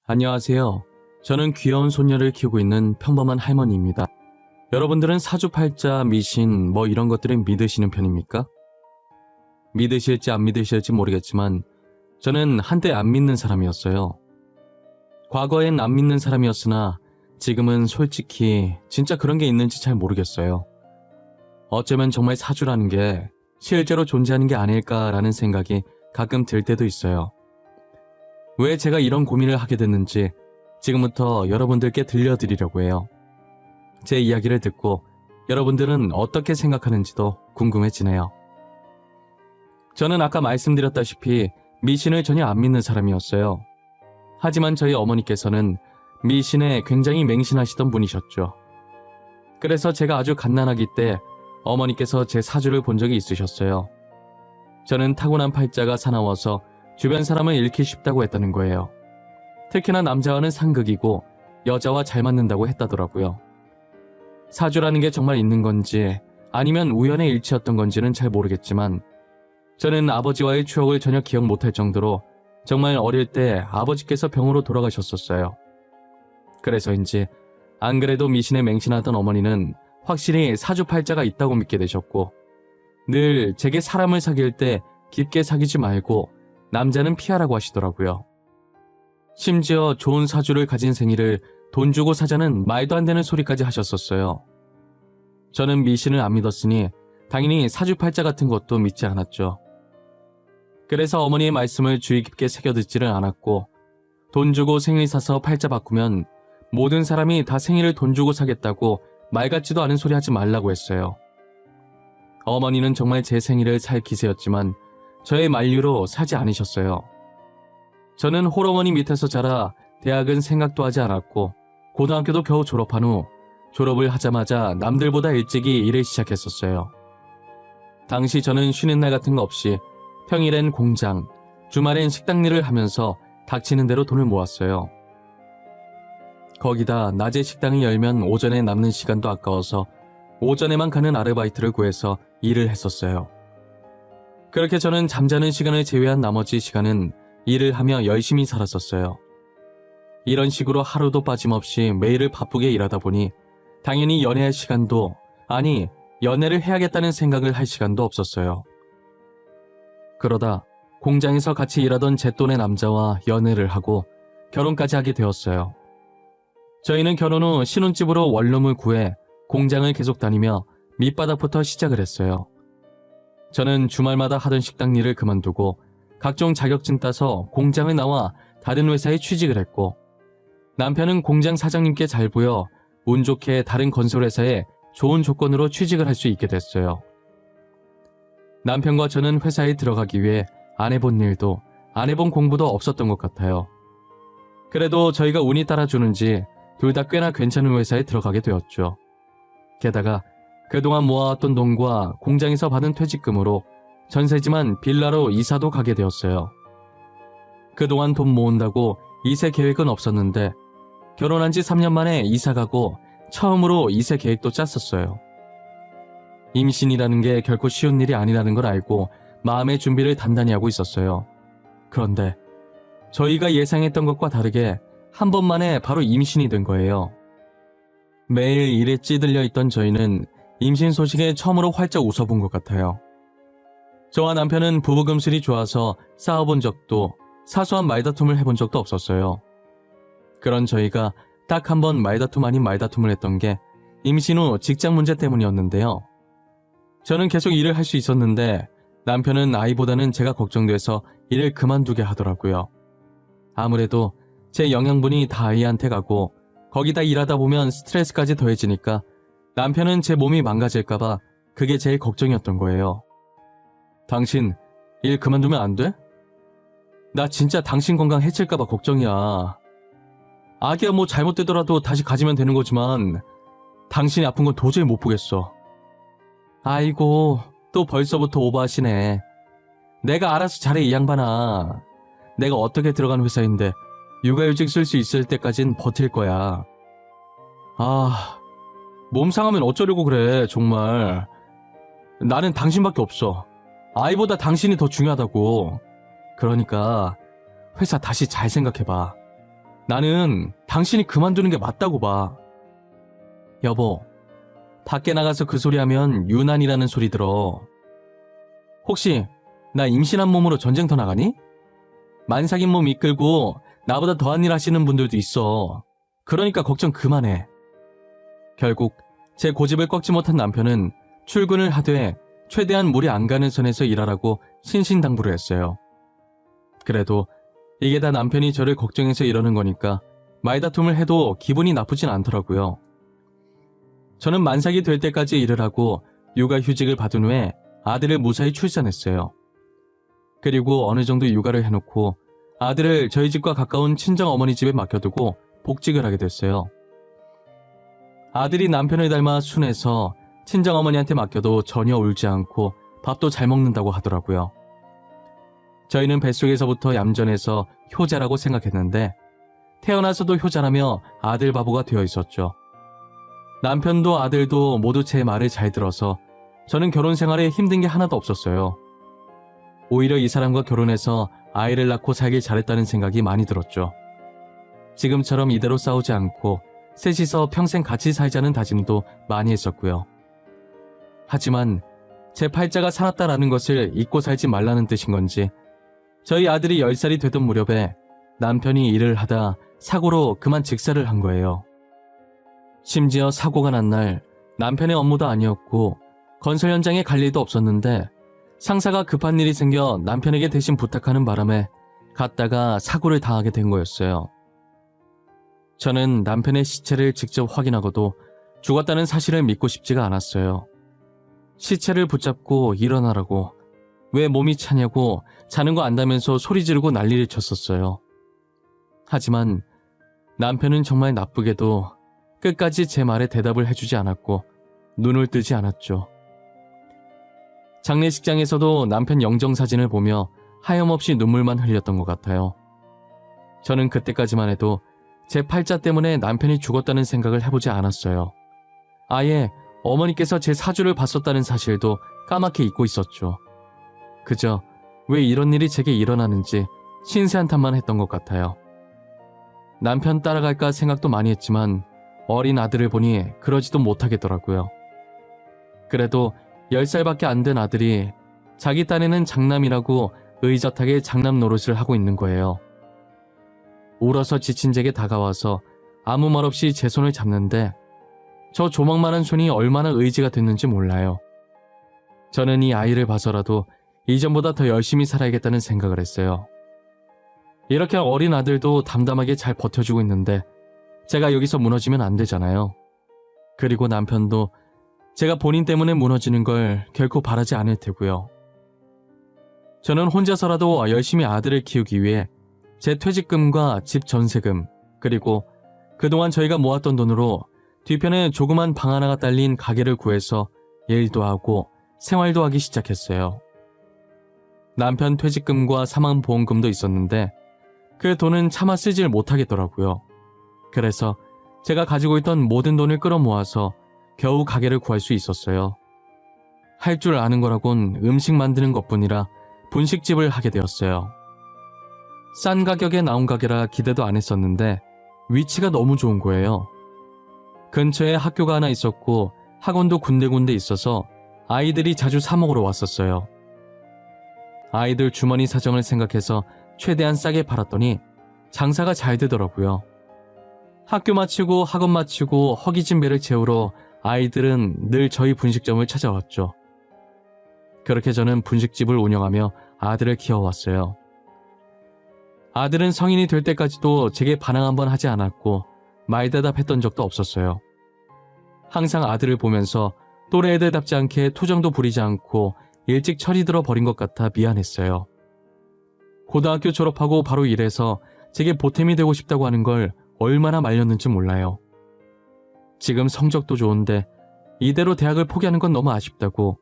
안녕하세요. 저는 귀여운 손녀를 키우고 있는 평범한 할머니입니다. 여러분들은 사주팔자, 미신, 이런 것들을 믿으시는 편입니까? 믿으실지 안 믿으실지 모르겠지만 저는 한때 안 믿는 사람이었어요. 과거엔 안 믿는 사람이었으나 지금은 솔직히 진짜 그런 게 있는지 잘 모르겠어요. 어쩌면 정말 사주라는 게 실제로 존재하는 게 아닐까라는 생각이 가끔 들 때도 있어요. 왜 제가 이런 고민을 하게 됐는지 지금부터 여러분들께 들려드리려고 해요. 제 이야기를 듣고 여러분들은 어떻게 생각하는지도 궁금해지네요. 저는 아까 말씀드렸다시피 미신을 전혀 안 믿는 사람이었어요. 하지만 저희 어머니께서는 미신에 굉장히 맹신하시던 분이셨죠. 그래서 제가 아주 갓난아기 때 어머니께서 제 사주를 본 적이 있으셨어요. 저는 타고난 팔자가 사나워서 주변 사람을 잃기 쉽다고 했다는 거예요. 특히나 남자와는 상극이고 여자와 잘 맞는다고 했다더라고요. 사주라는 게 정말 있는 건지 아니면 우연의 일치였던 건지는 잘 모르겠지만 저는 아버지와의 추억을 전혀 기억 못할 정도로 정말 어릴 때 아버지께서 병으로 돌아가셨었어요. 그래서인지 안 그래도 미신에 맹신하던 어머니는 확실히 사주팔자가 있다고 믿게 되셨고 늘 제게 사람을 사귈 때 깊게 사귀지 말고 남자는 피하라고 하시더라고요. 심지어 좋은 사주를 가진 생일을 돈 주고 사자는 말도 안 되는 소리까지 하셨었어요. 저는 미신을 안 믿었으니 당연히 사주팔자 같은 것도 믿지 않았죠. 그래서 어머니의 말씀을 주의 깊게 새겨듣지를 않았고 돈 주고 생일 사서 팔자 바꾸면 모든 사람이 다 생일을 돈 주고 사겠다고 말 같지도 않은 소리 하지 말라고 했어요. 어머니는 정말 제 생일을 살 기세였지만 저의 만류로 사지 않으셨어요. 저는 홀어머니 밑에서 자라 대학은 생각도 하지 않았고 고등학교도 겨우 졸업한 후 졸업을 하자마자 남들보다 일찍이 일을 시작했었어요. 당시 저는 쉬는 날 같은 거 없이 평일엔 공장, 주말엔 식당 일을 하면서 닥치는 대로 돈을 모았어요. 거기다 낮에 식당을 열면 오전에 남는 시간도 아까워서 오전에만 가는 아르바이트를 구해서 일을 했었어요. 그렇게 저는 잠자는 시간을 제외한 나머지 시간은 일을 하며 열심히 살았었어요. 이런 식으로 하루도 빠짐없이 매일을 바쁘게 일하다 보니 당연히 연애할 시간도, 아니 연애를 해야겠다는 생각을 할 시간도 없었어요. 그러다 공장에서 같이 일하던 제 또래 남자와 연애를 하고 결혼까지 하게 되었어요. 저희는 결혼 후 신혼집으로 원룸을 구해 공장을 계속 다니며 밑바닥부터 시작을 했어요. 저는 주말마다 하던 식당 일을 그만두고 각종 자격증 따서 공장을 나와 다른 회사에 취직을 했고 남편은 공장 사장님께 잘 보여 운 좋게 다른 건설회사에 좋은 조건으로 취직을 할 수 있게 됐어요. 남편과 저는 회사에 들어가기 위해 안 해본 일도 안 해본 공부도 없었던 것 같아요. 그래도 저희가 운이 따라주는지 둘 다 꽤나 괜찮은 회사에 들어가게 되었죠. 게다가 그동안 모아왔던 돈과 공장에서 받은 퇴직금으로 전세지만 빌라로 이사도 가게 되었어요. 그동안 돈 모은다고 이세 계획은 없었는데 결혼한 지 3년 만에 이사 가고 처음으로 이세 계획도 짰었어요. 임신이라는 게 결코 쉬운 일이 아니라는 걸 알고 마음의 준비를 단단히 하고 있었어요. 그런데 저희가 예상했던 것과 다르게 한 번 만에 바로 임신이 된 거예요. 매일 일에 찌들려 있던 저희는 임신 소식에 처음으로 활짝 웃어본 것 같아요. 저와 남편은 부부금슬이 좋아서 싸워본 적도 사소한 말다툼을 해본 적도 없었어요. 그런 저희가 딱 한 번 말다툼 아닌 말다툼을 했던 게 임신 후 직장 문제 때문이었는데요. 저는 계속 일을 할 수 있었는데 남편은 아이보다는 제가 걱정돼서 일을 그만두게 하더라고요. 아무래도 제 영양분이 다 아이한테 가고 거기다 일하다 보면 스트레스까지 더해지니까 남편은 제 몸이 망가질까봐 그게 제일 걱정이었던 거예요. 당신 일 그만두면 안 돼? 나 진짜 당신 건강 해칠까봐 걱정이야. 아기야 뭐 잘못되더라도 다시 가지면 되는 거지만 당신이 아픈 건 도저히 못 보겠어. 아이고 또 벌써부터 오버하시네. 내가 알아서 잘해 이 양반아. 내가 어떻게 들어간 회사인데 육아휴직 쓸 수 있을 때까진 버틸 거야. 아, 몸 상하면 어쩌려고 그래 정말. 나는 당신밖에 없어. 아이보다 당신이 더 중요하다고. 그러니까 회사 다시 잘 생각해봐. 나는 당신이 그만두는 게 맞다고 봐. 여보, 밖에 나가서 그 소리 하면 유난이라는 소리 들어. 혹시 나 임신한 몸으로 전쟁터 나가니? 만삭인 몸 이끌고 나보다 더한 일 하시는 분들도 있어. 그러니까 걱정 그만해. 결국 제 고집을 꺾지 못한 남편은 출근을 하되 최대한 무리 안 가는 선에서 일하라고 신신당부를 했어요. 그래도 이게 다 남편이 저를 걱정해서 이러는 거니까 말다툼을 해도 기분이 나쁘진 않더라고요. 저는 만삭이 될 때까지 일을 하고 육아휴직을 받은 후에 아들을 무사히 출산했어요. 그리고 어느 정도 육아를 해놓고 아들을 저희 집과 가까운 친정어머니 집에 맡겨두고 복직을 하게 됐어요. 아들이 남편을 닮아 순해서 친정어머니한테 맡겨도 전혀 울지 않고 밥도 잘 먹는다고 하더라고요. 저희는 뱃속에서부터 얌전해서 효자라고 생각했는데 태어나서도 효자라며 아들 바보가 되어 있었죠. 남편도 아들도 모두 제 말을 잘 들어서 저는 결혼 생활에 힘든 게 하나도 없었어요. 오히려 이 사람과 결혼해서 아이를 낳고 살길 잘했다는 생각이 많이 들었죠. 지금처럼 이대로 싸우지 않고 셋이서 평생 같이 살자는 다짐도 많이 했었고요. 하지만 제 팔자가 살았다라는 것을 잊고 살지 말라는 뜻인 건지 저희 아들이 10살이 되던 무렵에 남편이 일을 하다 사고로 그만 직사를 한 거예요. 심지어 사고가 난 날 남편의 업무도 아니었고 건설 현장에 갈 일도 없었는데 상사가 급한 일이 생겨 남편에게 대신 부탁하는 바람에 갔다가 사고를 당하게 된 거였어요. 저는 남편의 시체를 직접 확인하고도 죽었다는 사실을 믿고 싶지가 않았어요. 시체를 붙잡고 일어나라고, 왜 몸이 차냐고 자는 거 안다면서 소리 지르고 난리를 쳤었어요. 하지만 남편은 정말 나쁘게도 끝까지 제 말에 대답을 해주지 않았고 눈을 뜨지 않았죠. 장례식장에서도 남편 영정사진을 보며 하염없이 눈물만 흘렸던 것 같아요. 저는 그때까지만 해도 제 팔자 때문에 남편이 죽었다는 생각을 해보지 않았어요. 아예 어머니께서 제 사주를 봤었다는 사실도 까맣게 잊고 있었죠. 그저 왜 이런 일이 제게 일어나는지 신세한탄만 했던 것 같아요. 남편 따라갈까 생각도 많이 했지만 어린 아들을 보니 그러지도 못하겠더라고요. 그래도 10살밖에 안 된 아들이 자기 딴에는 장남이라고 의젓하게 장남 노릇을 하고 있는 거예요. 울어서 지친 제게 다가와서 아무 말 없이 제 손을 잡는데 저 조망만한 손이 얼마나 의지가 됐는지 몰라요. 저는 이 아이를 봐서라도 이전보다 더 열심히 살아야겠다는 생각을 했어요. 이렇게 어린 아들도 담담하게 잘 버텨주고 있는데 제가 여기서 무너지면 안 되잖아요. 그리고 남편도 제가 본인 때문에 무너지는 걸 결코 바라지 않을 테고요. 저는 혼자서라도 열심히 아들을 키우기 위해 제 퇴직금과 집 전세금, 그리고 그동안 저희가 모았던 돈으로 뒤편에 조그만 방 하나가 딸린 가게를 구해서 일도 하고 생활도 하기 시작했어요. 남편 퇴직금과 사망보험금도 있었는데 그 돈은 차마 쓰질 못하겠더라고요. 그래서 제가 가지고 있던 모든 돈을 끌어모아서 겨우 가게를 구할 수 있었어요. 할 줄 아는 거라곤 음식 만드는 것뿐이라 분식집을 하게 되었어요. 싼 가격에 나온 가게라 기대도 안 했었는데 위치가 너무 좋은 거예요. 근처에 학교가 하나 있었고 학원도 군데군데 있어서 아이들이 자주 사 먹으러 왔었어요. 아이들 주머니 사정을 생각해서 최대한 싸게 팔았더니 장사가 잘 되더라고요. 학교 마치고 학원 마치고 허기진 배를 채우러 아이들은 늘 저희 분식점을 찾아왔죠. 그렇게 저는 분식집을 운영하며 아들을 키워왔어요. 아들은 성인이 될 때까지도 제게 반항 한번 하지 않았고 말대답했던 적도 없었어요. 항상 아들을 보면서 또래 애들답지 않게 투정도 부리지 않고 일찍 철이 들어 버린 것 같아 미안했어요. 고등학교 졸업하고 바로 일해서 제게 보탬이 되고 싶다고 하는 걸 얼마나 말렸는지 몰라요. 지금 성적도 좋은데 이대로 대학을 포기하는 건 너무 아쉽다고,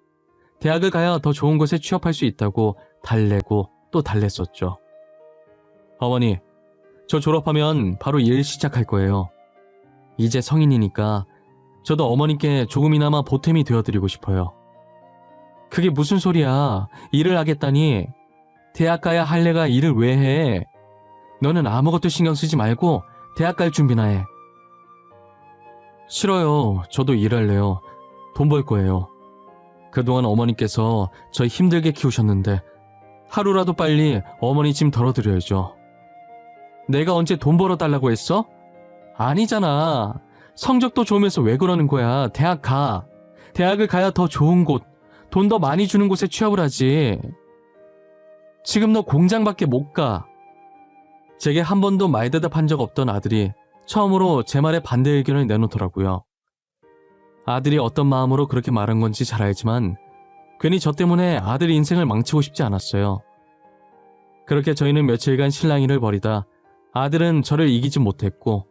대학을 가야 더 좋은 곳에 취업할 수 있다고 달래고 또 달랬었죠. 어머니, 저 졸업하면 바로 일 시작할 거예요. 이제 성인이니까 저도 어머니께 조금이나마 보탬이 되어드리고 싶어요. 그게 무슨 소리야. 일을 하겠다니. 대학 가야 할 내가 일을 왜 해. 너는 아무것도 신경 쓰지 말고 대학 갈 준비나 해. 싫어요. 저도 일할래요. 돈 벌 거예요. 그동안 어머니께서 저 힘들게 키우셨는데 하루라도 빨리 어머니 짐 덜어드려야죠. 내가 언제 돈 벌어달라고 했어? 아니잖아. 성적도 좋으면서 왜 그러는 거야. 대학 가. 대학을 가야 더 좋은 곳, 돈 더 많이 주는 곳에 취업을 하지. 지금 너 공장밖에 못 가. 제게 한 번도 말대답한 적 없던 아들이 처음으로 제 말에 반대 의견을 내놓더라고요. 아들이 어떤 마음으로 그렇게 말한 건지 잘 알지만 괜히 저 때문에 아들 인생을 망치고 싶지 않았어요. 그렇게 저희는 며칠간 실랑이를 벌이다 아들은 저를 이기지 못했고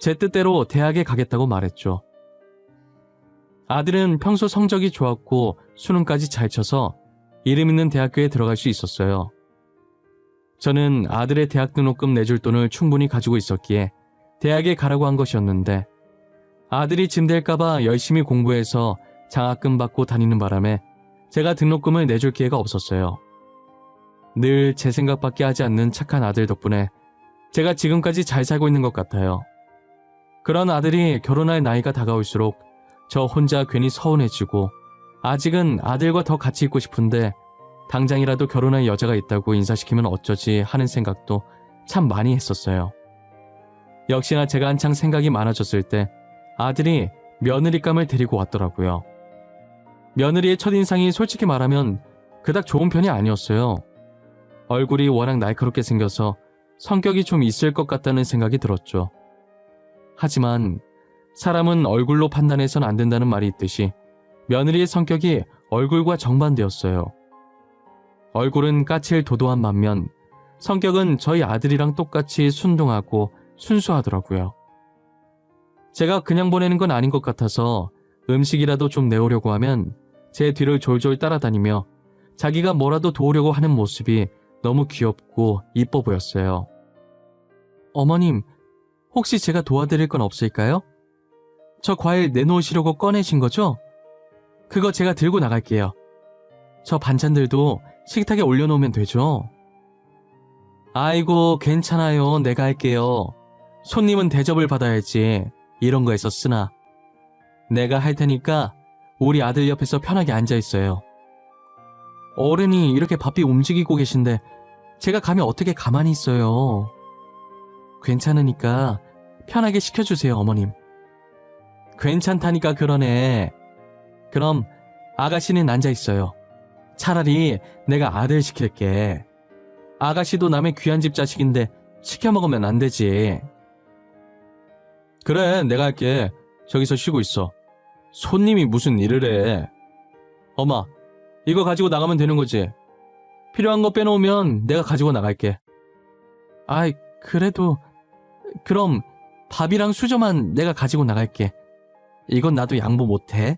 제 뜻대로 대학에 가겠다고 말했죠. 아들은 평소 성적이 좋았고 수능까지 잘 쳐서 이름 있는 대학교에 들어갈 수 있었어요. 저는 아들의 대학 등록금 내줄 돈을 충분히 가지고 있었기에 대학에 가라고 한 것이었는데 아들이 짐될까봐 열심히 공부해서 장학금 받고 다니는 바람에 제가 등록금을 내줄 기회가 없었어요. 늘 제 생각밖에 하지 않는 착한 아들 덕분에 제가 지금까지 잘 살고 있는 것 같아요. 그런 아들이 결혼할 나이가 다가올수록 저 혼자 괜히 서운해지고 아직은 아들과 더 같이 있고 싶은데 당장이라도 결혼할 여자가 있다고 인사시키면 어쩌지 하는 생각도 참 많이 했었어요. 역시나 제가 한창 생각이 많아졌을 때 아들이 며느리감을 데리고 왔더라고요. 며느리의 첫인상이 솔직히 말하면 그닥 좋은 편이 아니었어요. 얼굴이 워낙 날카롭게 생겨서 성격이 좀 있을 것 같다는 생각이 들었죠. 하지만 사람은 얼굴로 판단해선 안 된다는 말이 있듯이 며느리의 성격이 얼굴과 정반대였어요. 얼굴은 까칠 도도한 반면 성격은 저희 아들이랑 똑같이 순둥하고 순수하더라고요. 제가 그냥 보내는 건 아닌 것 같아서 음식이라도 좀 내오려고 하면 제 뒤를 졸졸 따라다니며 자기가 뭐라도 도우려고 하는 모습이 너무 귀엽고 이뻐 보였어요. 어머님, 혹시 제가 도와드릴 건 없을까요? 저 과일 내놓으시려고 꺼내신 거죠? 그거 제가 들고 나갈게요. 저 반찬들도 식탁에 올려놓으면 되죠? 아이고, 괜찮아요. 내가 할게요. 손님은 대접을 받아야지. 이런 거에서 쓰나. 내가 할 테니까 우리 아들 옆에서 편하게 앉아있어요. 어른이 이렇게 바삐 움직이고 계신데 제가 감히 어떻게 가만히 있어요. 괜찮으니까 편하게 시켜주세요, 어머님. 괜찮다니까 그러네. 그럼 아가씨는 앉아있어요. 차라리 내가 아들 시킬게. 아가씨도 남의 귀한 집 자식인데 시켜 먹으면 안 되지. 그래, 내가 할게. 저기서 쉬고 있어. 손님이 무슨 일을 해. 엄마, 이거 가지고 나가면 되는 거지? 필요한 거 빼놓으면 내가 가지고 나갈게. 아이, 그래도 그럼 밥이랑 수저만 내가 가지고 나갈게. 이건 나도 양보 못해.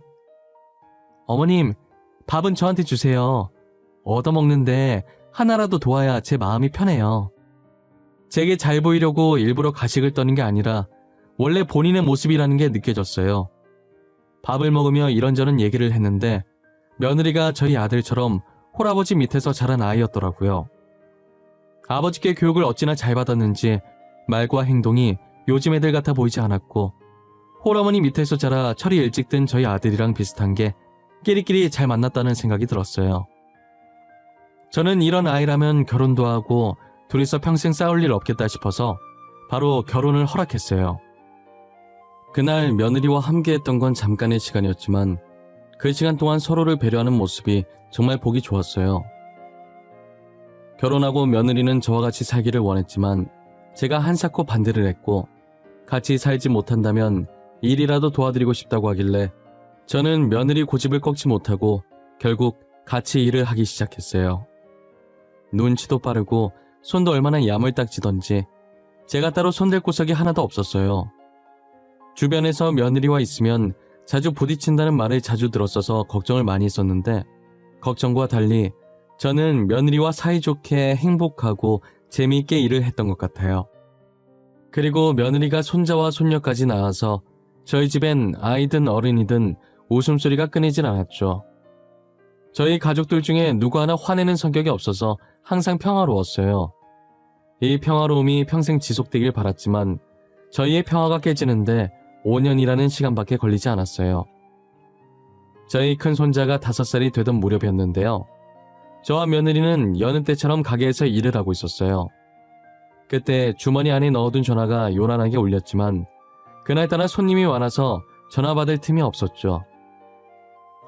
어머님, 밥은 저한테 주세요. 얻어먹는데 하나라도 도와야 제 마음이 편해요. 제게 잘 보이려고 일부러 가식을 떠는 게 아니라 원래 본인의 모습이라는 게 느껴졌어요. 밥을 먹으며 이런저런 얘기를 했는데 며느리가 저희 아들처럼 홀아버지 밑에서 자란 아이였더라고요. 아버지께 교육을 어찌나 잘 받았는지 말과 행동이 요즘 애들 같아 보이지 않았고 홀어머니 밑에서 자라 철이 일찍 든 저희 아들이랑 비슷한 게 끼리끼리 잘 만났다는 생각이 들었어요. 저는 이런 아이라면 결혼도 하고 둘이서 평생 싸울 일 없겠다 싶어서 바로 결혼을 허락했어요. 그날 며느리와 함께했던 건 잠깐의 시간이었지만 그 시간 동안 서로를 배려하는 모습이 정말 보기 좋았어요. 결혼하고 며느리는 저와 같이 살기를 원했지만 제가 한사코 반대를 했고 같이 살지 못한다면 일이라도 도와드리고 싶다고 하길래 저는 며느리 고집을 꺾지 못하고 결국 같이 일을 하기 시작했어요. 눈치도 빠르고 손도 얼마나 야물딱지던지 제가 따로 손댈 구석이 하나도 없었어요. 주변에서 며느리와 있으면 자주 부딪힌다는 말을 자주 들었어서 걱정을 많이 했었는데 걱정과 달리 저는 며느리와 사이좋게 행복하고 재미있게 일을 했던 것 같아요. 그리고 며느리가 손자와 손녀까지 낳아서 저희 집엔 아이든 어른이든 웃음소리가 끊이질 않았죠. 저희 가족들 중에 누구 하나 화내는 성격이 없어서 항상 평화로웠어요. 이 평화로움이 평생 지속되길 바랐지만 저희의 평화가 깨지는데 5년이라는 시간밖에 걸리지 않았어요. 저희 큰 손자가 5살이 되던 무렵이었는데요. 저와 며느리는 여느 때처럼 가게에서 일을 하고 있었어요. 그때 주머니 안에 넣어둔 전화가 요란하게 울렸지만 그날따라 손님이 많아서 전화 받을 틈이 없었죠.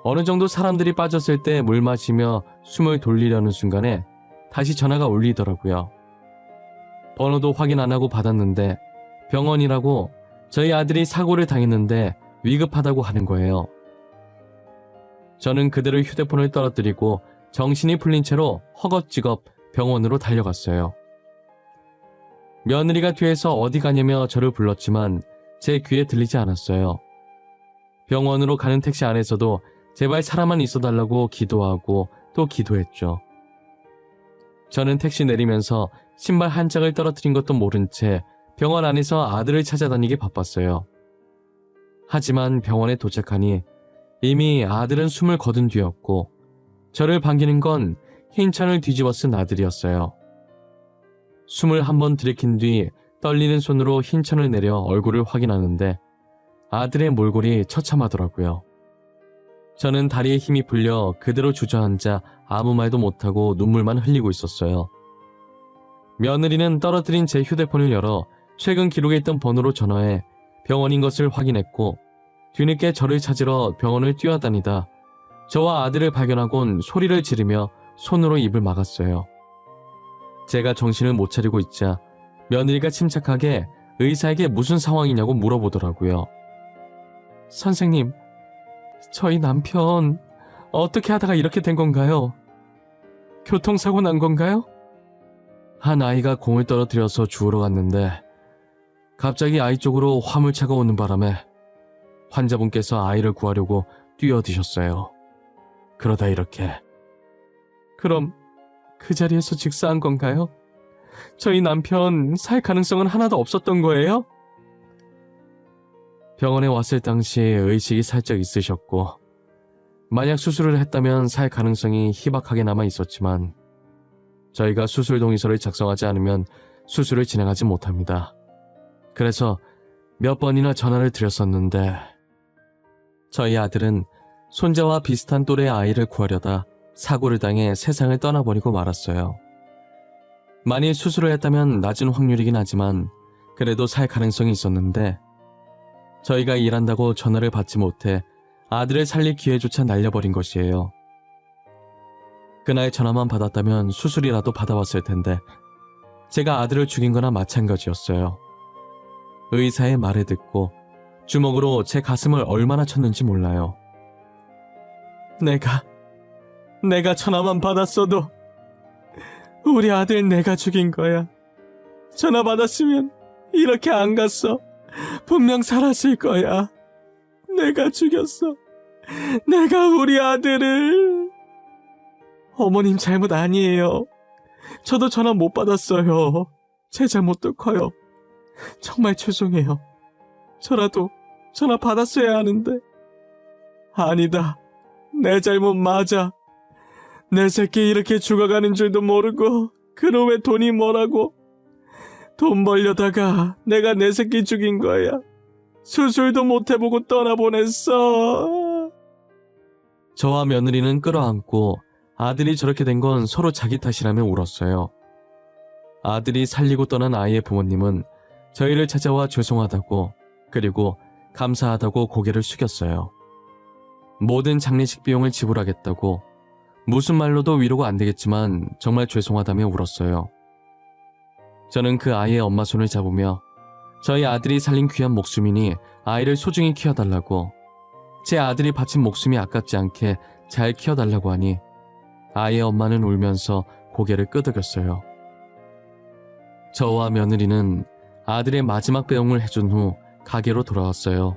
어느 정도 사람들이 빠졌을 때 물 마시며 숨을 돌리려는 순간에 다시 전화가 울리더라고요. 번호도 확인 안 하고 받았는데 병원이라고 저희 아들이 사고를 당했는데 위급하다고 하는 거예요. 저는 그대로 휴대폰을 떨어뜨리고 정신이 풀린 채로 허겁지겁 병원으로 달려갔어요. 며느리가 뒤에서 어디 가냐며 저를 불렀지만 제 귀에 들리지 않았어요. 병원으로 가는 택시 안에서도 제발 사람만 있어달라고 기도하고 또 기도했죠. 저는 택시 내리면서 신발 한 짝을 떨어뜨린 것도 모른 채 병원 안에서 아들을 찾아다니기 바빴어요. 하지만 병원에 도착하니 이미 아들은 숨을 거둔 뒤였고 저를 반기는 건 흰 천을 뒤집어 쓴 아들이었어요. 숨을 한번 들이킨 뒤 떨리는 손으로 흰 천을 내려 얼굴을 확인하는데 아들의 몰골이 처참하더라고요. 저는 다리에 힘이 풀려 그대로 주저앉아 아무 말도 못하고 눈물만 흘리고 있었어요. 며느리는 떨어뜨린 제 휴대폰을 열어 최근 기록에 있던 번호로 전화해 병원인 것을 확인했고 뒤늦게 저를 찾으러 병원을 뛰어다니다 저와 아들을 발견하곤 소리를 지르며 손으로 입을 막았어요. 제가 정신을 못 차리고 있자 며느리가 침착하게 의사에게 무슨 상황이냐고 물어보더라고요. 선생님, 저희 남편 어떻게 하다가 이렇게 된 건가요? 교통사고 난 건가요? 한 아이가 공을 떨어뜨려서 주우러 갔는데 갑자기 아이 쪽으로 화물차가 오는 바람에 환자분께서 아이를 구하려고 뛰어드셨어요. 그러다 이렇게. 그럼 그 자리에서 직사한 건가요? 저희 남편 살 가능성은 하나도 없었던 거예요? 병원에 왔을 당시 의식이 살짝 있으셨고 만약 수술을 했다면 살 가능성이 희박하게 남아 있었지만 저희가 수술 동의서를 작성하지 않으면 수술을 진행하지 못합니다. 그래서 몇 번이나 전화를 드렸었는데 저희 아들은 손자와 비슷한 또래의 아이를 구하려다 사고를 당해 세상을 떠나버리고 말았어요. 만일 수술을 했다면 낮은 확률이긴 하지만 그래도 살 가능성이 있었는데 저희가 일한다고 전화를 받지 못해 아들을 살릴 기회조차 날려버린 것이에요. 그날 전화만 받았다면 수술이라도 받아왔을 텐데 제가 아들을 죽인 거나 마찬가지였어요. 의사의 말을 듣고 주먹으로 제 가슴을 얼마나 쳤는지 몰라요. 내가 전화만 받았어도 우리 아들 내가 죽인 거야. 전화 받았으면 이렇게 안 갔어. 분명 살았을 거야. 내가 죽였어. 내가 우리 아들을. 어머님 잘못 아니에요. 저도 전화 못 받았어요. 제 잘못도 커요. 정말 죄송해요. 저라도 전화 받았어야 하는데. 아니다. 내 잘못 맞아. 내 새끼 이렇게 죽어가는 줄도 모르고 그놈의 돈이 뭐라고. 돈 벌려다가 내가 내 새끼 죽인 거야. 수술도 못 해보고 떠나보냈어. 저와 며느리는 끌어안고 아들이 저렇게 된 건 서로 자기 탓이라며 울었어요. 아들이 살리고 떠난 아이의 부모님은 저희를 찾아와 죄송하다고 그리고 감사하다고 고개를 숙였어요. 모든 장례식 비용을 지불하겠다고 무슨 말로도 위로가 안 되겠지만 정말 죄송하다며 울었어요. 저는 그 아이의 엄마 손을 잡으며 저희 아들이 살린 귀한 목숨이니 아이를 소중히 키워달라고 제 아들이 바친 목숨이 아깝지 않게 잘 키워달라고 하니 아이의 엄마는 울면서 고개를 끄덕였어요. 저와 며느리는 아들의 마지막 배웅을 해준 후 가게로 돌아왔어요.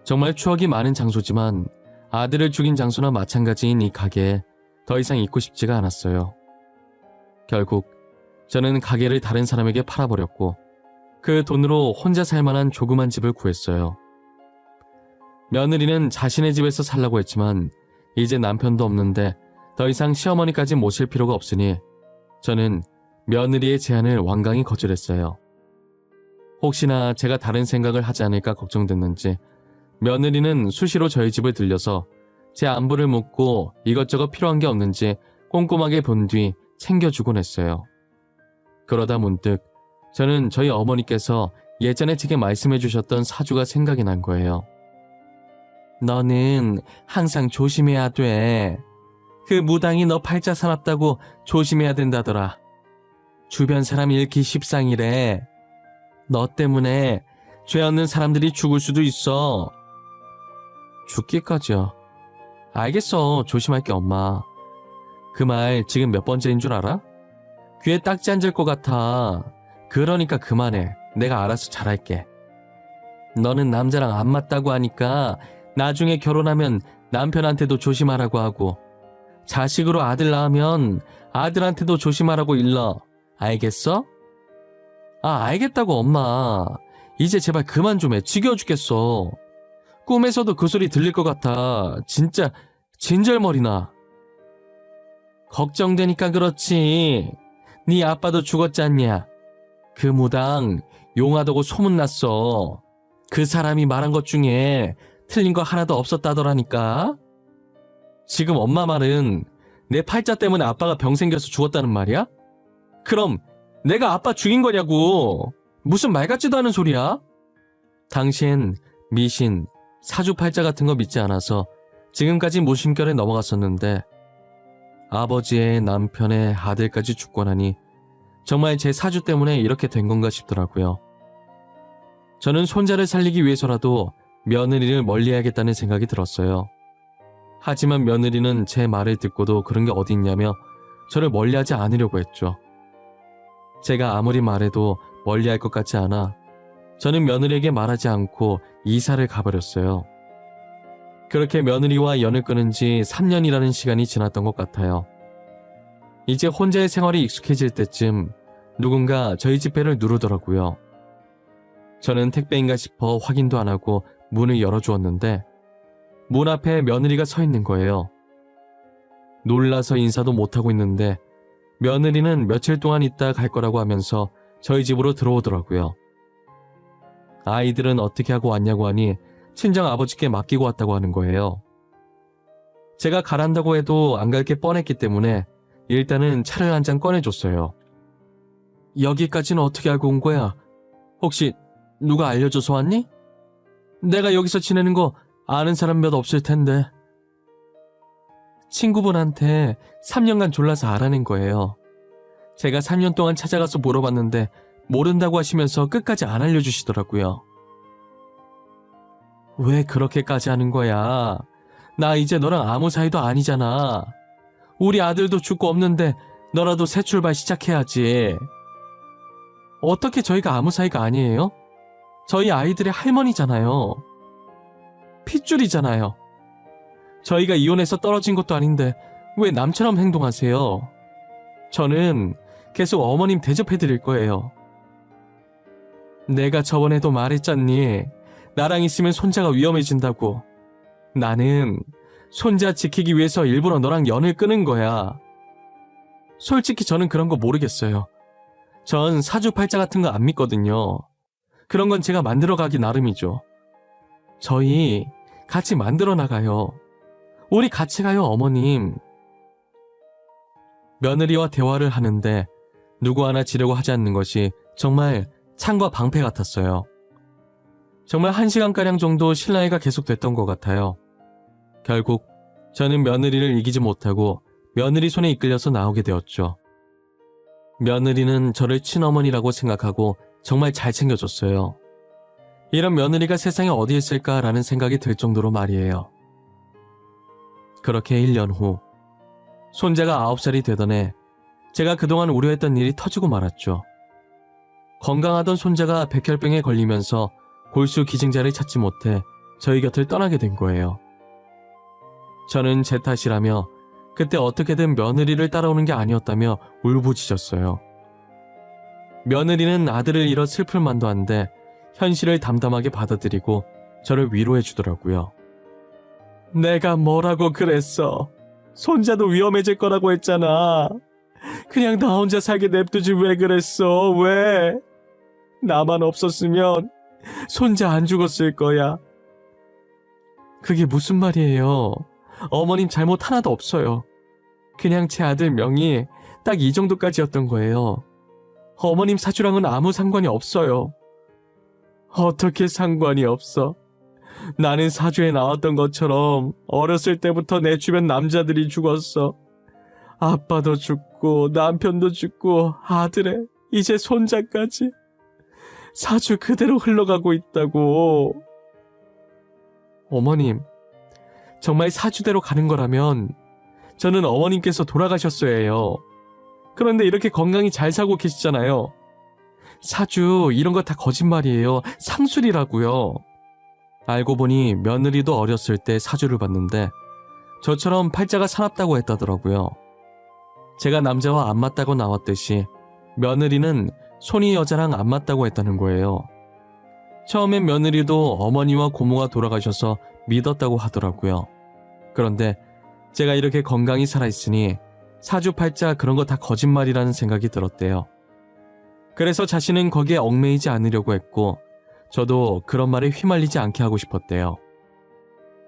정말 추억이 많은 장소지만 아들을 죽인 장소나 마찬가지인 이 가게에 더 이상 있고 싶지가 않았어요. 결국 저는 가게를 다른 사람에게 팔아버렸고 그 돈으로 혼자 살 만한 조그만 집을 구했어요. 며느리는 자신의 집에서 살라고 했지만 이제 남편도 없는데 더 이상 시어머니까지 모실 필요가 없으니 저는 며느리의 제안을 완강히 거절했어요. 혹시나 제가 다른 생각을 하지 않을까 걱정됐는지 며느리는 수시로 저희 집을 들려서 제 안부를 묻고 이것저것 필요한 게 없는지 꼼꼼하게 본 뒤 챙겨주곤 했어요. 그러다 문득 저는 저희 어머니께서 예전에 제게 말씀해 주셨던 사주가 생각이 난 거예요. 너는 항상 조심해야 돼. 그 무당이 너 팔자 사납다고 조심해야 된다더라. 주변 사람 잃기 십상이래. 너 때문에 죄 없는 사람들이 죽을 수도 있어. 죽기까지요. 알겠어. 조심할게 엄마. 그 말 지금 몇 번째인 줄 알아? 귀에 딱지 앉을 것 같아. 그러니까 그만해. 내가 알아서 잘할게. 너는 남자랑 안 맞다고 하니까 나중에 결혼하면 남편한테도 조심하라고 하고 자식으로 아들 낳으면 아들한테도 조심하라고 일러. 알겠어? 알겠다고 엄마. 이제 제발 그만 좀 해. 지겨워 죽겠어. 꿈에서도 그 소리 들릴 것 같아. 진짜 진절머리나. 걱정되니까 그렇지. 네 아빠도 죽었지 않냐. 그 무당 용하다고 소문났어. 그 사람이 말한 것 중에 틀린 거 하나도 없었다더라니까. 지금 엄마 말은 내 팔자 때문에 아빠가 병 생겨서 죽었다는 말이야? 그럼 내가 아빠 죽인 거냐고. 무슨 말 같지도 않은 소리야? 당시엔 미신, 사주팔자 같은 거 믿지 않아서 지금까지 무심결에 넘어갔었는데 아버지의 남편의 아들까지 죽고 나니 정말 제 사주 때문에 이렇게 된 건가 싶더라고요. 저는 손자를 살리기 위해서라도 며느리를 멀리해야겠다는 생각이 들었어요. 하지만 며느리는 제 말을 듣고도 그런 게 어디 있냐며 저를 멀리하지 않으려고 했죠. 제가 아무리 말해도 멀리할 것 같지 않아 저는 며느리에게 말하지 않고 이사를 가버렸어요. 그렇게 며느리와 연을 끊은 지 3년이라는 시간이 지났던 것 같아요. 이제 혼자의 생활이 익숙해질 때쯤 누군가 저희 집 배를 누르더라고요. 저는 택배인가 싶어 확인도 안 하고 문을 열어주었는데 문 앞에 며느리가 서 있는 거예요. 놀라서 인사도 못하고 있는데 며느리는 며칠 동안 있다 갈 거라고 하면서 저희 집으로 들어오더라고요. 아이들은 어떻게 하고 왔냐고 하니 친정 아버지께 맡기고 왔다고 하는 거예요. 제가 가란다고 해도 안 갈 게 뻔했기 때문에 일단은 차를 한 잔 꺼내줬어요. 여기까지는 어떻게 알고 온 거야? 혹시 누가 알려줘서 왔니? 내가 여기서 지내는 거 아는 사람 몇 없을 텐데. 친구분한테 3년간 졸라서 알아낸 거예요. 제가 3년 동안 찾아가서 물어봤는데 모른다고 하시면서 끝까지 안 알려주시더라고요. 왜 그렇게까지 하는 거야? 나 이제 너랑 아무 사이도 아니잖아. 우리 아들도 죽고 없는데 너라도 새 출발 시작해야지. 어떻게 저희가 아무 사이가 아니에요? 저희 아이들의 할머니잖아요. 핏줄이잖아요. 저희가 이혼해서 떨어진 것도 아닌데 왜 남처럼 행동하세요? 저는 계속 어머님 대접해드릴 거예요. 내가 저번에도 말했잖니. 나랑 있으면 손자가 위험해진다고. 나는 손자 지키기 위해서 일부러 너랑 연을 끊은 거야. 솔직히 저는 그런 거 모르겠어요. 전 사주팔자 같은 거 안 믿거든요. 그런 건 제가 만들어가기 나름이죠. 저희 같이 만들어 나가요. 우리 같이 가요, 어머님. 며느리와 대화를 하는데 누구 하나 지려고 하지 않는 것이 정말 창과 방패 같았어요. 정말 1시간가량 정도 실랑이가 계속됐던 것 같아요. 결국 저는 며느리를 이기지 못하고 며느리 손에 이끌려서 나오게 되었죠. 며느리는 저를 친어머니라고 생각하고 정말 잘 챙겨줬어요. 이런 며느리가 세상에 어디 있을까라는 생각이 들 정도로 말이에요. 그렇게 1년 후 손자가 9살이 되던 해 제가 그동안 우려했던 일이 터지고 말았죠. 건강하던 손자가 백혈병에 걸리면서 골수 기증자를 찾지 못해 저희 곁을 떠나게 된 거예요. 저는 제 탓이라며 그때 어떻게든 며느리를 따라오는 게 아니었다며 울부짖었어요. 며느리는 아들을 잃어 슬플 만도 한데 현실을 담담하게 받아들이고 저를 위로해 주더라고요. 내가 뭐라고 그랬어. 손자도 위험해질 거라고 했잖아. 그냥 나 혼자 살게 냅두지 왜 그랬어? 왜? 나만 없었으면 손자 안 죽었을 거야. 그게 무슨 말이에요? 어머님 잘못 하나도 없어요. 그냥 제 아들 명이 딱 이 정도까지였던 거예요. 어머님 사주랑은 아무 상관이 없어요. 어떻게 상관이 없어? 나는 사주에 나왔던 것처럼 어렸을 때부터 내 주변 남자들이 죽었어. 아빠도 죽고 남편도 죽고 아들에 이제 손자까지. 사주 그대로 흘러가고 있다고. 어머님, 정말 사주대로 가는 거라면 저는 어머님께서 돌아가셨어야 해요. 그런데 이렇게 건강히 잘 살고 계시잖아요. 사주 이런 거 다 거짓말이에요. 상술이라고요. 알고 보니 며느리도 어렸을 때 사주를 봤는데 저처럼 팔자가 사납다고 했다더라고요. 제가 남자와 안 맞다고 나왔듯이 며느리는 손이 여자랑 안 맞다고 했다는 거예요. 처음엔 며느리도 어머니와 고모가 돌아가셔서 믿었다고 하더라고요. 그런데 제가 이렇게 건강히 살아있으니 사주팔자 그런 거 다 거짓말이라는 생각이 들었대요. 그래서 자신은 거기에 얽매이지 않으려고 했고 저도 그런 말에 휘말리지 않게 하고 싶었대요.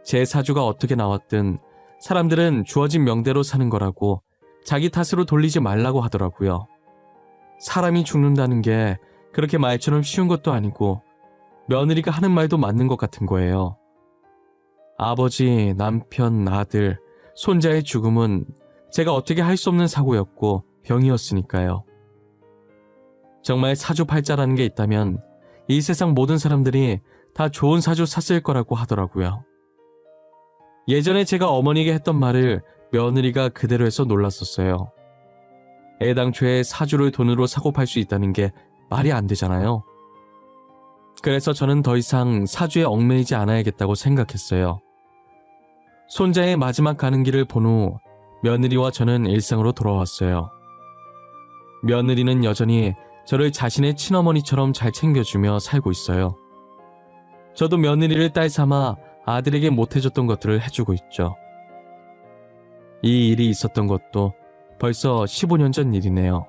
제 사주가 어떻게 나왔든 사람들은 주어진 명대로 사는 거라고 자기 탓으로 돌리지 말라고 하더라고요. 사람이 죽는다는 게 그렇게 말처럼 쉬운 것도 아니고 며느리가 하는 말도 맞는 것 같은 거예요. 아버지, 남편, 아들, 손자의 죽음은 제가 어떻게 할 수 없는 사고였고 병이었으니까요. 정말 사주팔자라는 게 있다면 이 세상 모든 사람들이 다 좋은 사주 샀을 거라고 하더라고요. 예전에 제가 어머니에게 했던 말을 며느리가 그대로 해서 놀랐었어요. 애당초에 사주를 돈으로 사고 팔 수 있다는 게 말이 안 되잖아요. 그래서 저는 더 이상 사주에 얽매이지 않아야겠다고 생각했어요. 손자의 마지막 가는 길을 본 후 며느리와 저는 일상으로 돌아왔어요. 며느리는 여전히 저를 자신의 친어머니처럼 잘 챙겨주며 살고 있어요. 저도 며느리를 딸 삼아 아들에게 못해줬던 것들을 해주고 있죠. 이 일이 있었던 것도 벌써 15년 전 일이네요.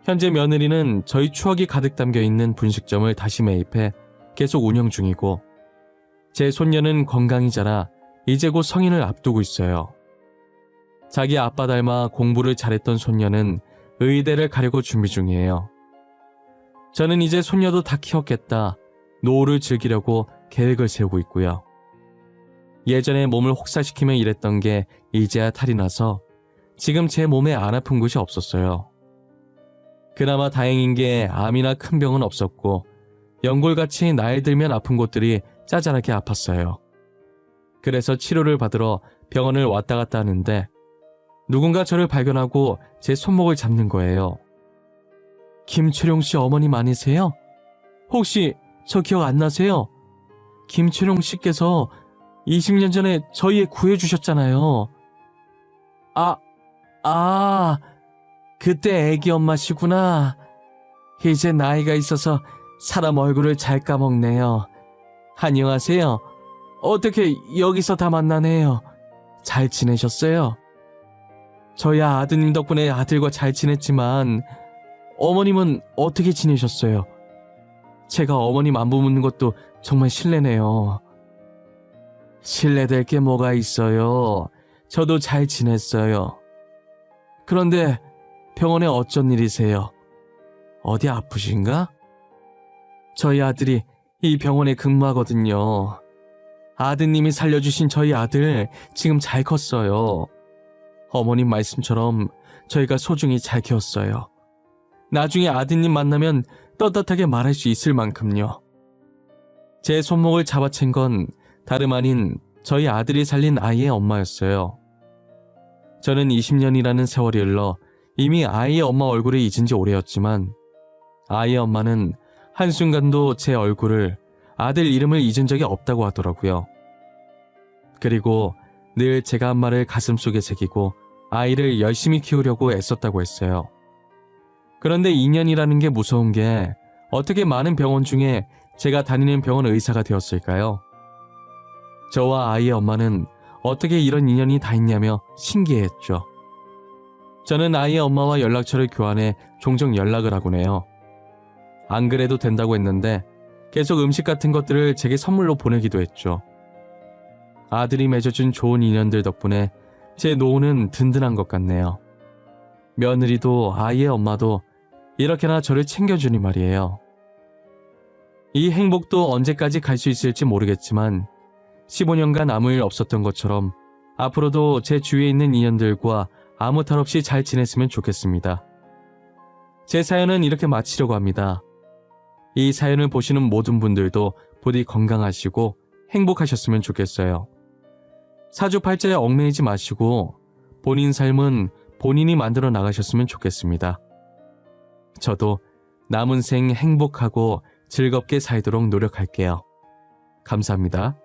현재 며느리는 저희 추억이 가득 담겨있는 분식점을 다시 매입해 계속 운영 중이고 제 손녀는 건강히 자라 이제 곧 성인을 앞두고 있어요. 자기 아빠 닮아 공부를 잘했던 손녀는 의대를 가려고 준비 중이에요. 저는 이제 손녀도 다 키웠겠다, 노후를 즐기려고 계획을 세우고 있고요. 예전에 몸을 혹사시키며 일했던 게 이제야 탈이 나서 지금 제 몸에 안 아픈 곳이 없었어요. 그나마 다행인 게 암이나 큰 병은 없었고 연골같이 나이 들면 아픈 곳들이 짜잘하게 아팠어요. 그래서 치료를 받으러 병원을 왔다 갔다 하는데 누군가 저를 발견하고 제 손목을 잡는 거예요. 김철용 씨 어머님 아니세요? 혹시 저 기억 안 나세요? 김철용 씨께서 20년 전에 저희 구해주셨잖아요. 그때 애기 엄마시구나. 이제 나이가 있어서 사람 얼굴을 잘 까먹네요. 안녕하세요. 어떻게 여기서 다 만나네요. 잘 지내셨어요? 저희 아드님 덕분에 아들과 잘 지냈지만 어머님은 어떻게 지내셨어요? 제가 어머님 안부 묻는 것도 정말 실례네요. 실례될 게 뭐가 있어요. 저도 잘 지냈어요. 그런데 병원에 어쩐 일이세요? 어디 아프신가? 저희 아들이 이 병원에 근무하거든요. 아드님이 살려주신 저희 아들 지금 잘 컸어요. 어머님 말씀처럼 저희가 소중히 잘 키웠어요. 나중에 아드님 만나면 떳떳하게 말할 수 있을 만큼요. 제 손목을 잡아챈 건 다름 아닌 저희 아들이 살린 아이의 엄마였어요. 저는 20년이라는 세월이 흘러 이미 아이의 엄마 얼굴을 잊은 지 오래였지만 아이의 엄마는 한순간도 제 얼굴을, 아들 이름을 잊은 적이 없다고 하더라고요. 그리고 늘 제가 한 말을 가슴속에 새기고 아이를 열심히 키우려고 애썼다고 했어요. 그런데 인연이라는 게 무서운 게 어떻게 많은 병원 중에 제가 다니는 병원 의사가 되었을까요? 저와 아이의 엄마는 어떻게 이런 인연이 다 있냐며 신기해했죠. 저는 아이의 엄마와 연락처를 교환해 종종 연락을 하곤 해요. 안 그래도 된다고 했는데 계속 음식 같은 것들을 제게 선물로 보내기도 했죠. 아들이 맺어준 좋은 인연들 덕분에 제 노후는 든든한 것 같네요. 며느리도 아이의 엄마도 이렇게나 저를 챙겨주니 말이에요. 이 행복도 언제까지 갈 수 있을지 모르겠지만 15년간 아무 일 없었던 것처럼 앞으로도 제 주위에 있는 인연들과 아무 탈 없이 잘 지냈으면 좋겠습니다. 제 사연은 이렇게 마치려고 합니다. 이 사연을 보시는 모든 분들도 부디 건강하시고 행복하셨으면 좋겠어요. 사주팔자에 얽매이지 마시고 본인 삶은 본인이 만들어 나가셨으면 좋겠습니다. 저도 남은 생 행복하고 즐겁게 살도록 노력할게요. 감사합니다.